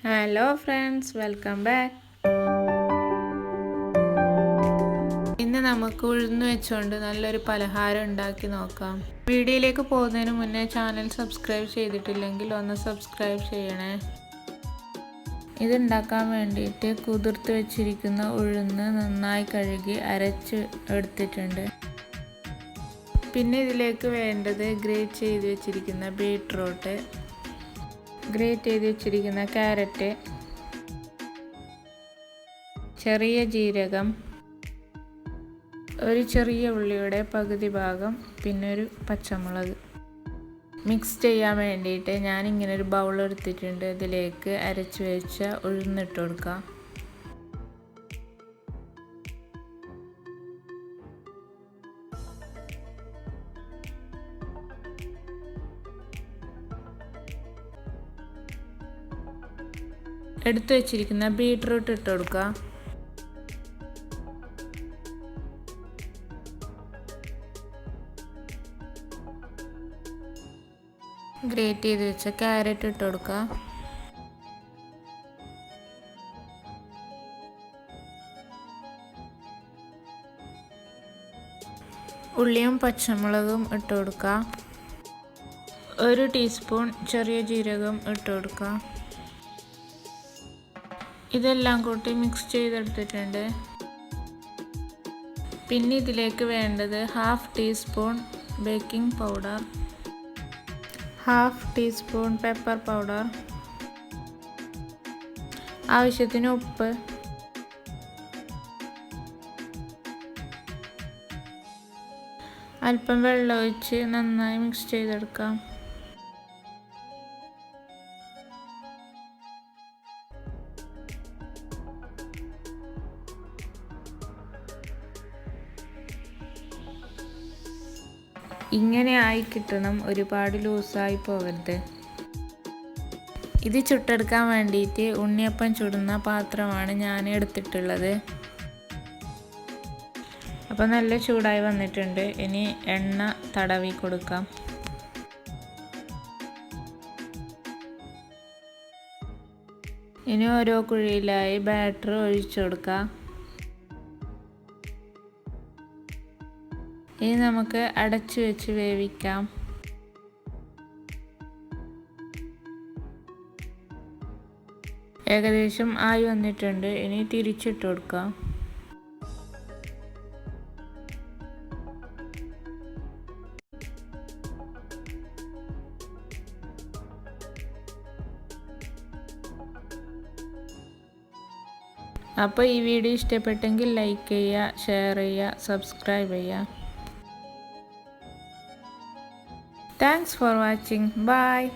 Hello friends, welcome back. ഇന്ന് നമുക്ക് ഉഴുന്ന് വെച്ചുകൊണ്ട് നല്ലൊരു പലഹാരം ഉണ്ടാക്കി നോക്കാം. വീഡിയോയിലേക്ക് പോകുന്നതിന് മുന്നേ ചാനൽ സബ്സ്ക്രൈബ് ചെയ്തിട്ടില്ലെങ്കിൽ ഒന്ന് സബ്സ്ക്രൈബ് ചെയ്യണേ. ഇതുണ്ടാക്കാൻ വേണ്ടിയിട്ട് കുതിർത്ത് വെച്ചിരിക്കുന്ന ഉഴുന്ന് നന്നായി കഴുകി അരച്ച് എടുത്തിട്ടുണ്ട്. പിന്നെ ഇതിലേക്ക് വേണ്ടത് ഗ്രേറ്റ് ചെയ്ത് വെച്ചിരിക്കുന്ന ബീട്രൂട്ട്, ഗ്രേറ്റ് ചെയ്ത് വെച്ചിരിക്കുന്ന ക്യാരറ്റ്, ചെറിയ ജീരകം, ഒരു ചെറിയ ഉള്ളിയുടെ പകുതി ഭാഗം, പിന്നെ ഒരു പച്ചമുളക്. മിക്സ് ചെയ്യാൻ വേണ്ടിയിട്ട് ഞാനിങ്ങനെ ഒരു ബൗൾ എടുത്തിട്ടുണ്ട്. ഇതിലേക്ക് അരച്ച് വെച്ച ഉഴുന്നിട്ട് കൊടുക്കാം. എടുത്തു വെച്ചിരിക്കുന്ന ബീട്രൂട്ട് ഇട്ട് കൊടുക്കുക. ഗ്രേറ്റ് ചെയ്ത് വെച്ച ക്യാരറ്റ് ഇട്ട് കൊടുക്കുക. ഉള്ളിയും പച്ചമുളകും ഇട്ട് കൊടുക്കുക. ഒരു ടീസ്പൂൺ ചെറിയ ജീരകം ഇട്ട് കൊടുക്കുക. ഇതെല്ലാം കൂട്ടി മിക്സ് ചെയ്തെടുത്തിട്ടുണ്ട്. പിന്നെ ഇതിലേക്ക് വേണ്ടത് 1/2 teaspoon baking powder, 1/2 teaspoon pepper powder, ആവശ്യത്തിന് ഉപ്പ്, അല്പം വെള്ളം ഒഴിച്ച് നന്നായി മിക്സ് ചെയ്തെടുക്കാം. ഇങ്ങനെ ആയി കിട്ടണം, ഒരുപാട് ലൂസായി പോകരുത്. ഇത് ചുട്ടെടുക്കാൻ വേണ്ടിയിട്ട് ഉണ്ണിയപ്പം ചുടുന്ന പാത്രമാണ് ഞാൻ എടുത്തിട്ടുള്ളത്. അപ്പോൾ നല്ല ചൂടായി വന്നിട്ടുണ്ട്. ഇനി എണ്ണ തടവി കൊടുക്കാം. ഇനി ഓരോ കുഴിയിലായി ബാറ്റർ ഒഴിച്ചു കൊടുക്കാം. ഇനി നമുക്ക് അടച്ചു വെച്ച് വേവിക്കാം. ഏകദേശം ആയി വന്നിട്ടുണ്ട്. ഇനി തിരിച്ചിട്ട് കൊടുക്കാം. അപ്പോൾ ഈ വീഡിയോ ഇഷ്ടപ്പെട്ടെങ്കിൽ ലൈക്ക് ചെയ്യുക, ഷെയർ ചെയ്യുക, സബ്സ്ക്രൈബ് ചെയ്യുക. Thanks for watching. Bye.